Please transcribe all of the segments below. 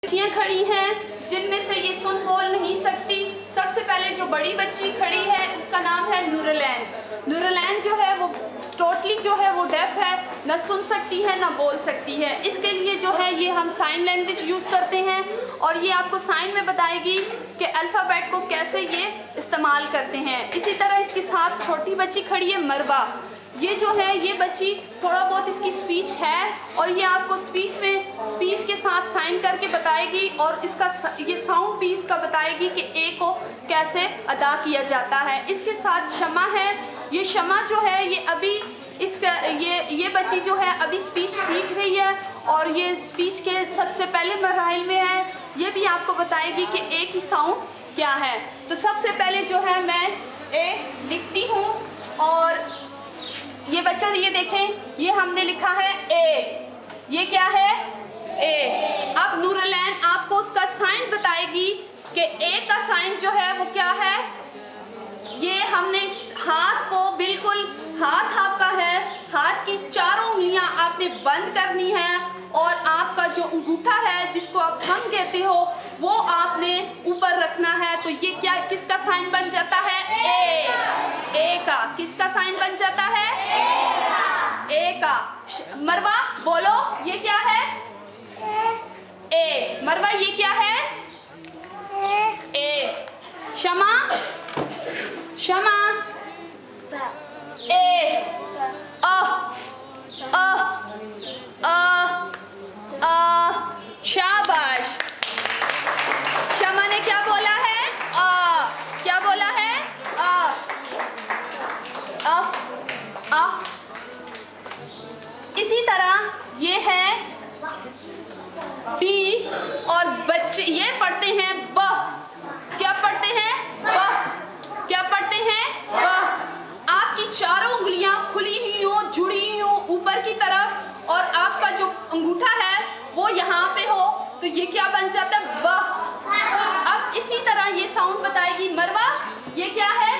बच्चियाँ खड़ी हैं जिनमें से ये सुन बोल नहीं सकती। सबसे पहले जो बड़ी बच्ची खड़ी है उसका नाम है नूरलैन। नूरलैन जो है वो टोटली जो है वो डेफ है, न सुन सकती है न बोल सकती है। इसके लिए जो है ये हम साइन लैंग्वेज यूज़ करते हैं और ये आपको साइन में बताएगी कि अल्फ़ाबेट को कैसे ये इस्तेमाल करते हैं। इसी तरह इसके साथ छोटी बच्ची खड़ी है मरवा। ये जो है ये बच्ची थोड़ा बहुत इसकी स्पीच है और ये आपको स्पीच के साथ साइन करके बताएगी और इसका ये साउंड भी इसका बताएगी कि ए को कैसे अदा किया जाता है। इसके साथ शमा है। ये शमा जो है ये अभी ये बच्ची जो है अभी स्पीच सीख रही है और ये स्पीच के सबसे पहले मराहिल में है। ये भी आपको बताएगी कि ए की साउंड क्या है। तो सबसे पहले जो है मैं ए लिखती हूँ और ये बच्चों ये देखें, ये हमने लिखा है ए। ये क्या है? ए। अब नूरलैन आपको उसका साइन बताएगी कि ए का साइन जो है वो क्या है। ये हमने हाथ को बिल्कुल, हाथ आपका है, हाथ की चारों उंगलियां आपने बंद करनी है और आपका जो अंगूठा है जिसको आप थंब कहते हो वो आपने ऊपर रखना है। तो ये क्या किसका साइन बन जाता है? ए का। किसका साइन बन जाता है? ए का। मरवा बोलो ये क्या है? ए। मरवा ये क्या है? ए। शमा शमा ए। शाबाश। शमा ने क्या बोला है? क्या बोला है? इसी तरह ये है बी और बच्चे ये पढ़ते हैं ब। क्या पढ़ते हैं? ब। क्या पढ़ते हैं? ब। आपकी चारों उंगलियां खुली हुई हो, जुड़ी हुई हो ऊपर की तरफ और आपका जो अंगूठा है वो यहाँ पे हो तो ये क्या बन जाता है? ब। अब इसी तरह ये साउंड बताएगी मरवा। ये क्या है?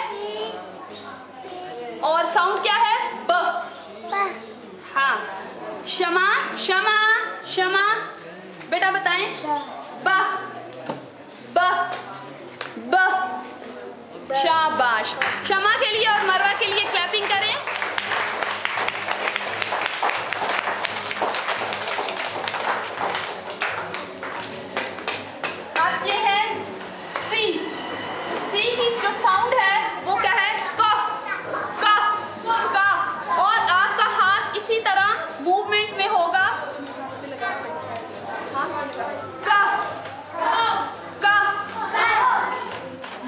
और साउंड क्या है? ब। हाँ। शमा शमा शमा बेटा बताएं। ब ब ब। शाबाश। शमा के लिए और मरवा के लिए क्लैपिंग करें। अब ये है सी। सी की जो साउंड है वो क्या है? क क क। और आपका हाथ इसी तरह मूवमेंट में होगा। क क।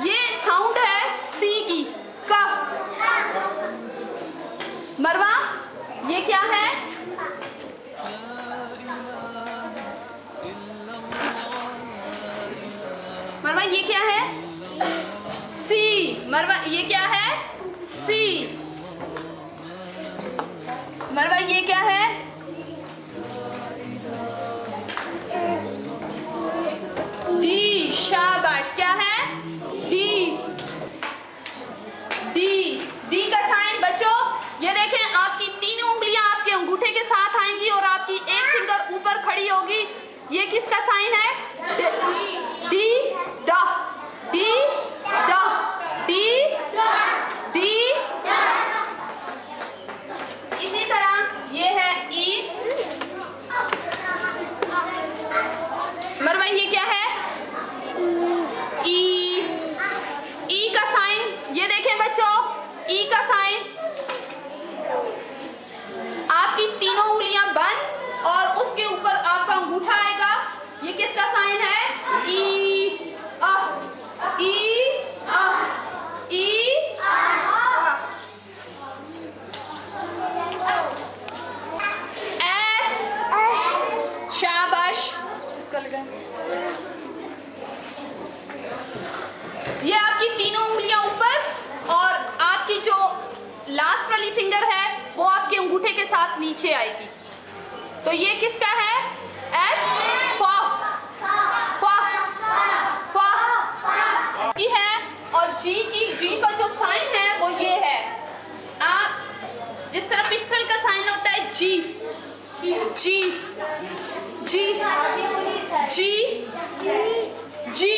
ये साउंड है सी की। क। मरवा ये क्या है? मरवा ये क्या है? सी। मरवा ये क्या है? सी। मरवा ये क्या है? डी। शाबाश। क्या है? डी। डी। डी का साइन बच्चों ये देखें, आपकी तीनों उंगलियां आपके अंगूठे के साथ आएंगी और आपकी एक फिंगर ऊपर खड़ी होगी। ये किसका साइन है? डी ड। डी ड। D D. इसी तरह ये है ई। मरवा ये क्या है? ई। ई का साइन ये देखें बच्चों, ई का साइन आपकी तीनों उंगलियां बंद और उसके ऊपर आपका अंगूठा आएगा। ये किसका साइन है? ई अ। ई अ। ई अ। एफ। शाबाश। इसका लगा ये आपकी तीनों उंगलियां ऊपर और आपकी जो लास्ट वाली फिंगर है वो आपके अंगूठे के साथ नीचे आएगी। तो ये किसका है? एफ। फ फ फ ई है और जी का जो साइन है वो ये है। आप जिस तरह पिस्टल का साइन होता है जी जी जी जी जी,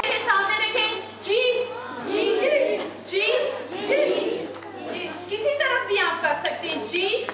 मेरे सामने देखें, जी, जी, जी, जी, किसी तरफ भी आप कर सकते हैं, जी,